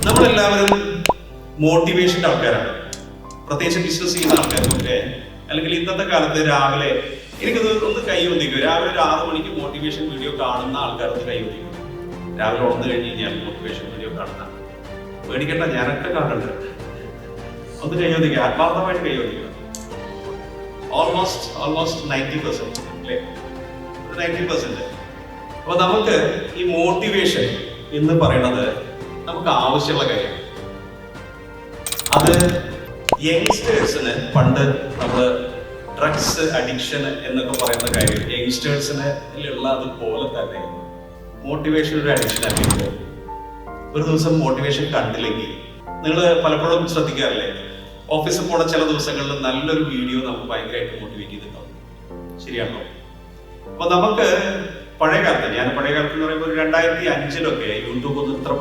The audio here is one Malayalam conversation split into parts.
നമ്മളെല്ലാവരും മോട്ടിവേഷൻ്റെ ആൾക്കാരാണ്. പ്രത്യേകിച്ച് ബിസിനസ് ചെയ്യുന്ന ആൾക്കാർക്കൊക്കെ, അല്ലെങ്കിൽ ഇന്നത്തെ കാലത്ത് രാവിലെ എനിക്കത് ഒന്ന് കൈവന്നിക്കും. രാവിലെ ഒരു 6 മണിക്ക് മോട്ടിവേഷൻ വീഡിയോ കാണുന്ന ആൾക്കാർക്ക് കൈവന്നിക്കും. രാവിലെ ഉണർന്നു കഴിഞ്ഞ് കഴിഞ്ഞാൽ മോട്ടിവേഷൻ വീഡിയോ കാണുന്ന പേടിക്കേണ്ട, ഞാനൊക്കെ കാണുന്നുണ്ട്. ഒന്ന് കൈവന്നിക്കുക, ആത്മാർത്ഥമായിട്ട് കൈവന്നിക്കുക. ഓൾമോസ്റ്റ് 90% അല്ലേ, 90%. അപ്പൊ നമുക്ക് ഈ മോട്ടിവേഷൻ എന്ന് പറയുന്നത് നമുക്ക് ആവശ്യമുള്ള കാര്യം. അത് യങ്സ്റ്റേഴ്സിന് പണ്ട് നമ്മൾ ഡ്രഗ്സ് അഡിക്ഷൻ എന്നൊക്കെ പറയുന്ന കാര്യം യങ്സ്റ്റേഴ്സിന് ഉള്ളതുപോലെ തന്നെ മോട്ടിവേഷൻ ഒരു അഡിക്ഷൻ ആക്കിയിട്ട് ഒരു ദിവസം മോട്ടിവേഷൻ കണ്ടില്ലെങ്കിൽ നിങ്ങൾ പലപ്പോഴും ശ്രദ്ധിക്കാറില്ലേ, ഓഫീസിൽ പോണ ചില ദിവസങ്ങളിൽ നല്ലൊരു വീഡിയോ നമുക്ക് ഭയങ്കരമായിട്ട് മോട്ടിവേറ്റ് ചെയ്തിട്ടുണ്ടാവും. ശരിയാണോ? അപ്പൊ നമുക്ക് പഴയ കാലത്ത് എന്ന് പറയുമ്പോൾ 2005 യൂട്യൂബ് ഒന്നും ഇത്ര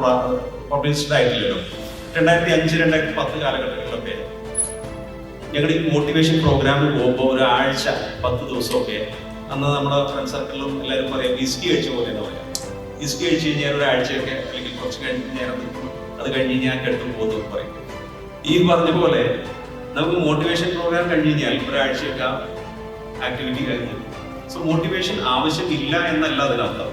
പബ്ലിഷ്ഡ് ആയിട്ടില്ലല്ലോ. 2005-2010 കാലഘട്ടങ്ങളിലൊക്കെ ഞങ്ങൾ ഈ മോട്ടിവേഷൻ പ്രോഗ്രാമിൽ പോകുമ്പോൾ ഒരാഴ്ച 10 ദിവസമൊക്കെ, അന്ന് നമ്മുടെ ഫ്രണ്ട് സർക്കിളിലും എല്ലാവരും പറയാം വിസ്കി കഴിച്ച പോലെ എന്ന് പറയാം. വിസ്കി കഴിച്ച് കഴിഞ്ഞാൽ ഒരാഴ്ചയൊക്കെ അല്ലെങ്കിൽ കുറച്ച് കഴിഞ്ഞ് നേരം നിൽക്കും, അത് കഴിഞ്ഞ് ഞാൻ കെട്ടും പോകുന്നു പറയും. ഈ പറഞ്ഞ പോലെ നമുക്ക് മോട്ടിവേഷൻ പ്രോഗ്രാം കഴിഞ്ഞ് കഴിഞ്ഞാൽ ഒരാഴ്ചയൊക്കെ ആക്ടിവിറ്റി കഴിഞ്ഞു. സോ മോട്ടിവേഷൻ ആവശ്യമില്ല എന്നല്ല അതിനർത്ഥം.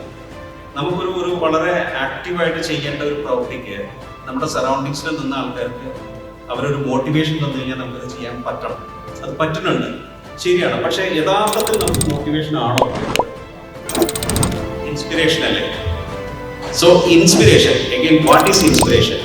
നമുക്കൊരു വളരെ ആക്റ്റീവായിട്ട് ചെയ്യേണ്ട ഒരു പ്രവൃത്തിക്ക് നമ്മുടെ സറൗണ്ടിങ്സിൽ നിന്ന ആൾക്കാർക്ക് അവരൊരു മോട്ടിവേഷൻ തന്നു കഴിഞ്ഞാൽ നമുക്കത് ചെയ്യാൻ പറ്റണം. അത് പറ്റുന്നുണ്ട്, ശരിയാണ്. പക്ഷെ യഥാർത്ഥത്തിൽ നമുക്ക് മോട്ടിവേഷൻ ആണോ? ഇൻസ്പിറേഷൻ അല്ലേ? So inspiration, again what is inspiration?